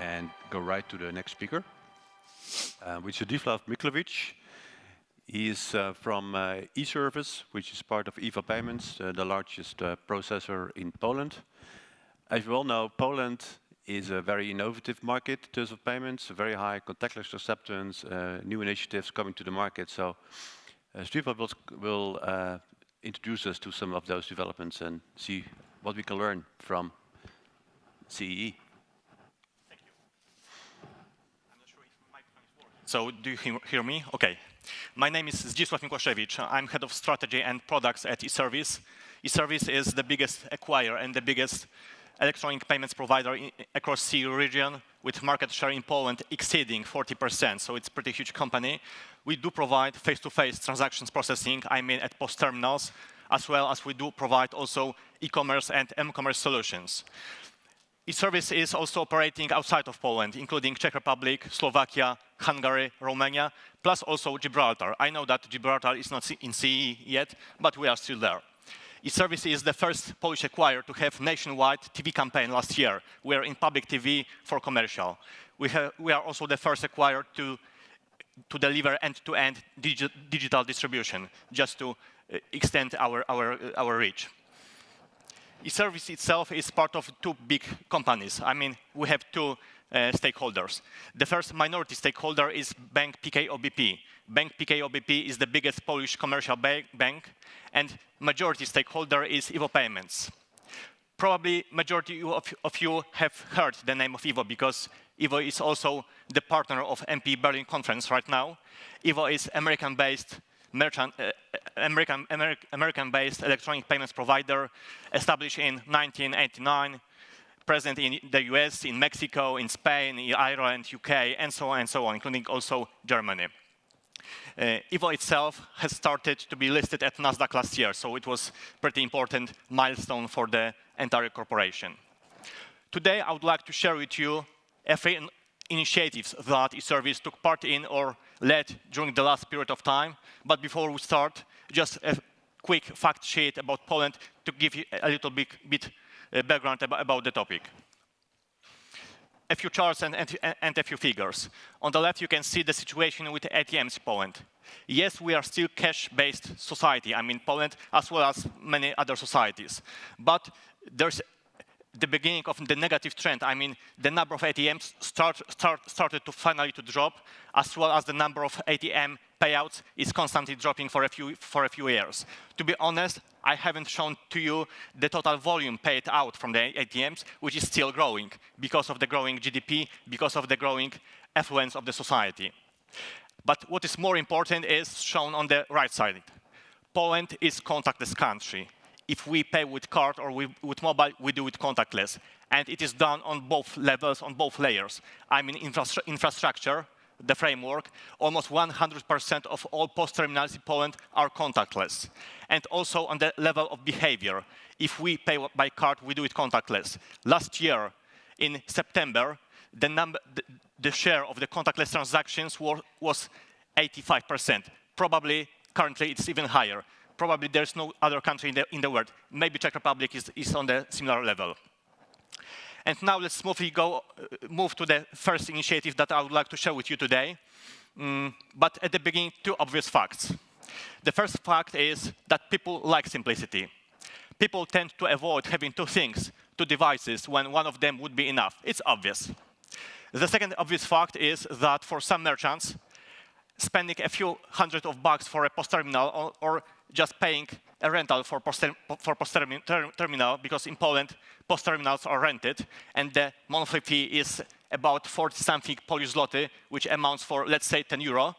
and go right to the next speaker, which is Zdzisław Mikłaszewicz. He's from e-service, which is part of EVO Payments, the largest processor in Poland. As you all know, Poland is a very innovative market in terms of payments, very high contactless acceptance, new initiatives coming to the market. So Zdzisław will introduce us to some of those developments and see what we can learn from CEE. Thank you. I'm not sure if the microphone is working. So do you hear me? Okay. My name is Zdzisław Mikłaszewicz. I'm head of strategy and products at eService. eService is the biggest acquirer and the biggest electronic payments provider across CEE region, with market share in Poland exceeding 40%, so it's a pretty huge company. We do provide face-to-face transactions processing, I mean at POS terminals, as well as we do provide also e-commerce and m-commerce solutions. eService is also operating outside of Poland, including Czech Republic, Slovakia, Hungary, Romania, plus also Gibraltar. I know that Gibraltar is not in CEE yet, but we are still there. eService is the first Polish acquirer to have nationwide TV campaign last year. We are in public TV for commercial. We are also the first acquirer to deliver end-to-end digital distribution, just to extend our reach. eService itself is part of two big companies. I mean, we have two stakeholders. The first minority stakeholder is Bank PKO BP. Bank PKO BP is the biggest Polish commercial bank, and majority stakeholder is EVO Payments. Probably majority of you have heard the name of EVO because EVO is also the partner of MPE Berlin conference right now. EVO is American-based American-based electronic payments provider, established in 1989, present in the US, in Mexico, in Spain, in Ireland, UK, and so on, including also Germany. EVO itself has started to be listed at NASDAQ last year, so it was a pretty important milestone for the entire corporation. Today, I would like to share with you three initiatives that eService took part in or led during the last period of time. But before we start, just a quick fact sheet about Poland to give you a little bit background about the topic. A few charts and a few figures. On the left, you can see the situation with ATMs in Poland. Yes, we are still cash-based society, I mean Poland, as well as many other societies. But there's the beginning of the negative trend. I mean, the number of ATMs started to finally to drop, as well as the number of ATM payouts is constantly dropping for a few years. To be honest, I haven't shown to you the total volume paid out from the ATMs, which is still growing because of the growing GDP, because of the growing affluence of the society. But what is more important is shown on the right side. Poland is a contactless country. If we pay with card or with mobile, we do it contactless. And it is done on both levels, on both layers. I mean infrastructure, the framework, almost 100% of all POS terminals in Poland are contactless. And also on the level of behavior. If we pay by card, we do it contactless. Last year, in September, the share of the contactless transactions was 85%. Probably, currently, it's even higher. Probably there's no other country in the world. Maybe Czech Republic is on the similar level. And now let's move to the first initiative that I would like to share with you today. But at the beginning, two obvious facts. The first fact is that people like simplicity. People tend to avoid having two things, two devices, when one of them would be enough. It's obvious. The second obvious fact is that for some merchants, spending a few hundred of bucks for a POS terminal or just paying a rental for POS terminal, because in Poland, POS terminals are rented, and the monthly fee is about 40-something Polish zloty, which amounts for, let's say, 10 euro.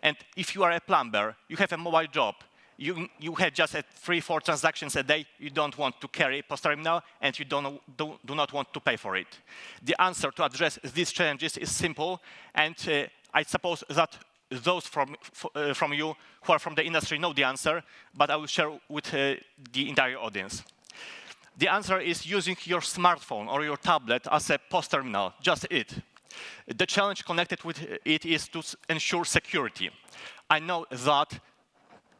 And if you are a plumber, you have a mobile job, you have just 3-4 transactions a day, you don't want to carry POS terminal, and you do not want to pay for it. The answer to address these challenges is simple, and I suppose that those from you who are from the industry know the answer, but I will share with the entire audience. The answer is using your smartphone or your tablet as a POS terminal, just it. The challenge connected with it is to ensure security. I know that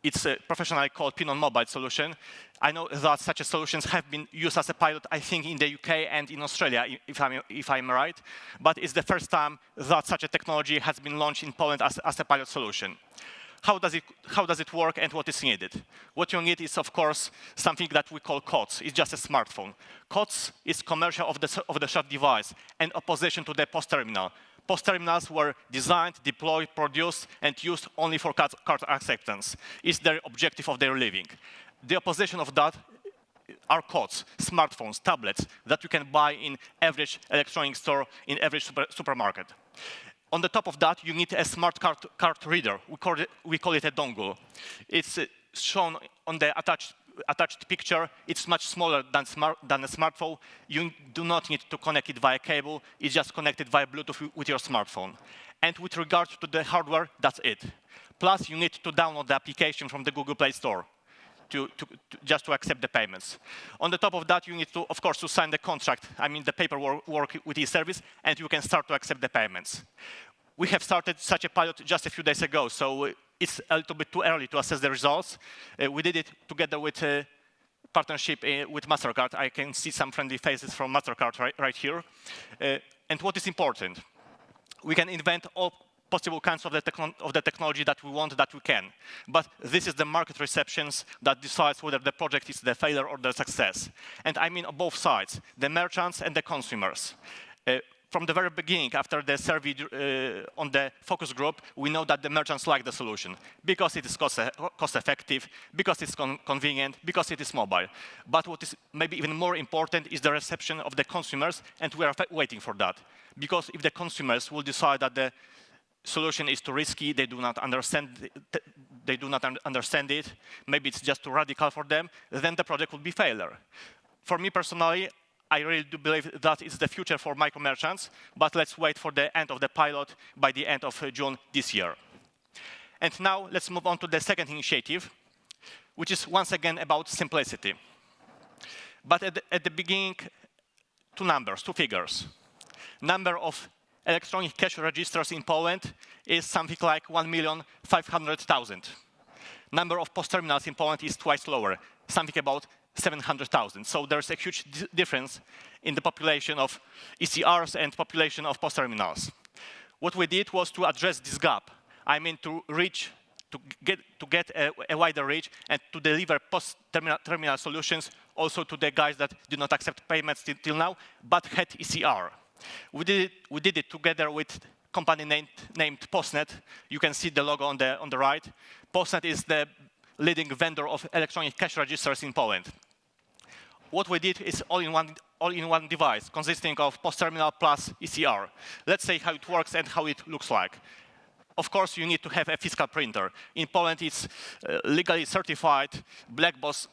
It's professionally called PIN on Mobile solution. I know that such a solutions have been used as a pilot, I think, in the UK and in Australia, if I'm right. But it's the first time that such a technology has been launched in Poland as a pilot solution. How does it work and what is needed? What you need is, of course, something that we call COTS. It's just a smartphone. COTS is commercial of the shared device in opposition to the POS terminal. POS terminals were designed, deployed, produced, and used only for card acceptance. It's the objective of their living. The opposition of that are COTS, smartphones, tablets, that you can buy in average electronic store, in average supermarket. On the top of that, you need a smart card reader. We call it a dongle. It's shown on the attached picture. It's much smaller than a smartphone. You do not need to connect it via cable. It's just connected via Bluetooth with your smartphone. And with regard to the hardware, that's it. Plus, you need to download the application from the Google Play Store just to accept the payments. On the top of that, you need to, of course, to sign the contract, I mean the paperwork with e-service, and you can start to accept the payments. We have started such a pilot just a few days ago, so it's a little bit too early to assess the results. We did it together with a partnership with MasterCard. I can see some friendly faces from MasterCard right here. And what is important? We can invent all possible kinds of the technology that we want, that we can. But this is the market receptions that decides whether the project is the failure or the success. And I mean on both sides, the merchants and the consumers. From the very beginning, after the survey on the focus group, we know that the merchants like the solution because it is cost-effective, because it's convenient, because it is mobile. But what is maybe even more important is the reception of the consumers, and we are waiting for that. Because if the consumers will decide that the solution is too risky, they do not understand it, maybe it's just too radical for them, then the project will be failure. For me personally, I really do believe that it's the future for micro merchants, but let's wait for the end of the pilot by the end of June this year. And now let's move on to the second initiative, which is once again about simplicity. But at the beginning, two figures. Number of electronic cash registers in Poland is something like 1,500,000. Number of POS terminals in Poland is twice lower, something about 700,000. So there's a huge difference in the population of ECRs and population of POS terminals. What we did was to address this gap. I mean to get a wider reach and to deliver POS terminal solutions also to the guys that do not accept payments till now, but had ECR. We did it together with a company named POSnet. You can see the logo on the right. POSnet is the leading vendor of electronic cash registers in Poland. What we did is all-in-one device consisting of POS terminal plus ECR. Let's say how it works and how it looks like. Of course, you need to have a fiscal printer. In Poland, it's legally certified black box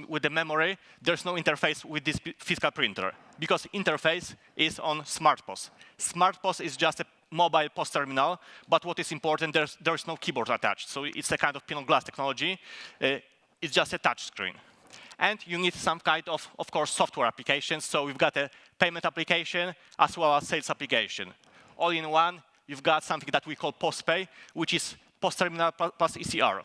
with the memory. There's no interface with this fiscal printer because interface is on SmartPOS. SmartPOS is just a mobile POS terminal, but what is important, there's no keyboard attached. So it's a kind of pin on glass technology. It's just a touch screen. And you need some kind of course, software applications. So we've got a payment application as well as sales application. All in one, you've got something that we call POSPay, which is POS terminal plus ECR.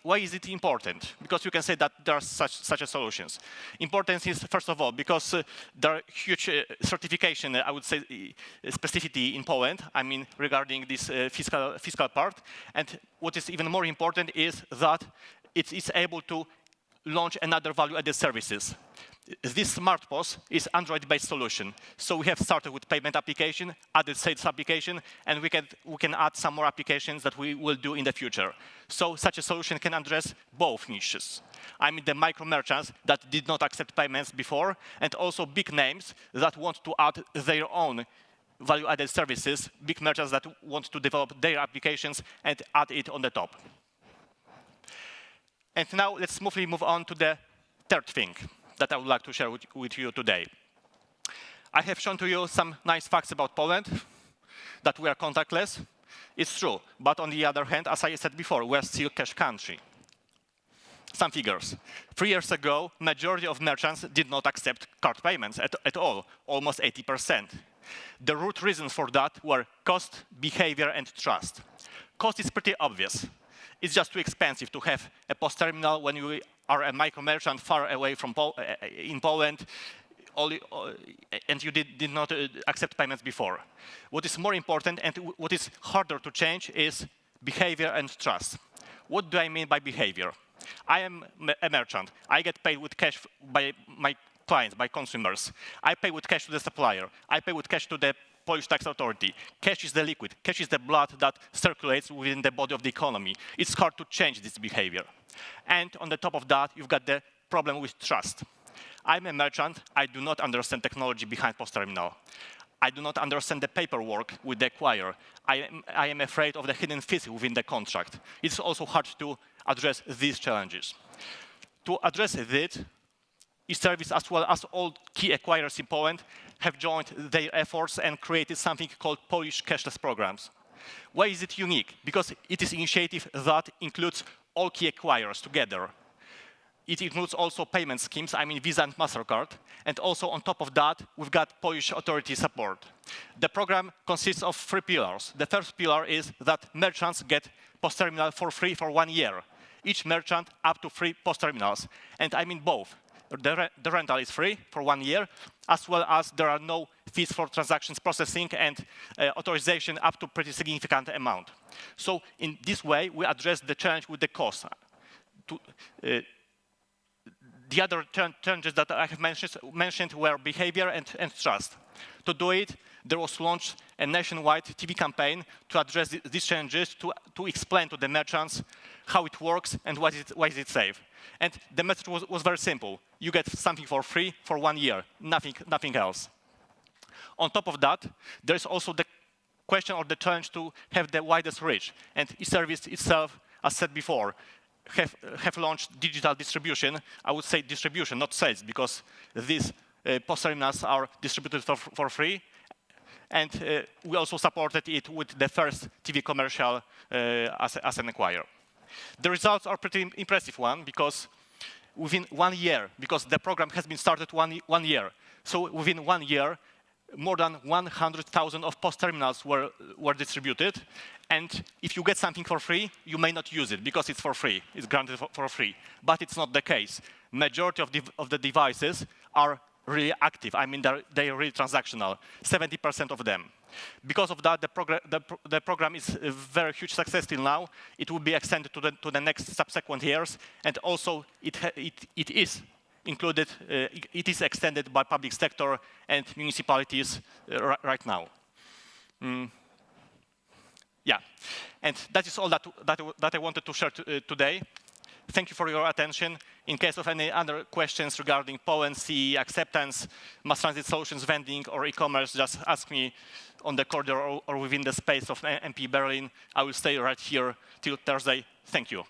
Why is it important? Because you can say that there are such solutions. Importance is, first of all, because there are huge certification, I would say, specificity in Poland, I mean, regarding this fiscal part. And what is even more important is that it is able to launch another value-added services. This SmartPOS is Android-based solution. So we have started with payment application, added sales application, and we can add some more applications that we will do in the future. So such a solution can address both niches. I mean the micro merchants that did not accept payments before, and also big names that want to add their own value-added services, big merchants that want to develop their applications and add it on the top. And now let's smoothly move on to the third thing that I would like to share with you today. I have shown to you some nice facts about Poland, that we are contactless. It's true, but on the other hand, as I said before, we are still a cash country. Some figures. 3 years ago, majority of merchants did not accept card payments at all, almost 80%. The root reasons for that were cost, behavior, and trust. Cost is pretty obvious. it's just too expensive to have a POS terminal when you are a micro merchant far away from in Poland, and you did not accept payments before. What is more important and what is harder to change is behavior and trust. What do I mean by behavior? I am a merchant. I get paid with cash by my clients, by consumers. I pay with cash to the supplier. I pay with cash to the Polish tax authority. Cash is the liquid. Cash is the blood that circulates within the body of the economy. It's hard to change this behavior. And on the top of that, you've got the problem with trust. I'm a merchant. I do not understand technology behind POS terminal. I do not understand the paperwork with the acquirer. I am afraid of the hidden fees within the contract. It's also hard to address these challenges. To address this, e-service as well as all key acquirers in Poland have joined their efforts and created something called Polish cashless programs. Why is it unique? Because it is an initiative that includes all key acquirers together. It includes also payment schemes, I mean Visa and MasterCard, and also on top of that, we've got Polish authority support. The program consists of 3 pillars. The first pillar is that merchants get POS terminal for free for 1 year. Each merchant up to 3 POS terminals, and I mean both. The rental is free for 1 year, as well as there are no fees for transactions processing and authorization up to pretty significant amount. So in this way, we address the challenge with the cost. The other challenges that I have mentioned were behavior and trust. To do it, there was launched a nationwide TV campaign to address these challenges, to explain to the merchants how it works and why is it safe. And the message was very simple. You get something for free for 1 year, nothing else. On top of that, there is also the question or the challenge to have the widest reach. And e-service itself, as said before, have launched digital distribution. I would say distribution, not sales, because these POS terminals are distributed for free. And we also supported it with the first TV commercial as an acquirer. The results are pretty impressive one, because within 1 year, because the program has been started one year, so within 1 year, more than 100,000 of POS terminals were distributed. And if you get something for free, you may not use it because it's for free. It's granted for free. But it's not the case. Majority of the devices are really active. I mean, they are really transactional, 70% of them. Because of that, the program is a very huge success till now. It will be extended to the next subsequent years. And also, it is included, it is extended by public sector and municipalities right now. Yeah, and that is all that I wanted to share today. Thank you for your attention. In case of any other questions regarding Poland, CE, acceptance, mass transit solutions, vending, or e-commerce, just ask me on the corridor or within the space of MPE Berlin. I will stay right here till Thursday. Thank you.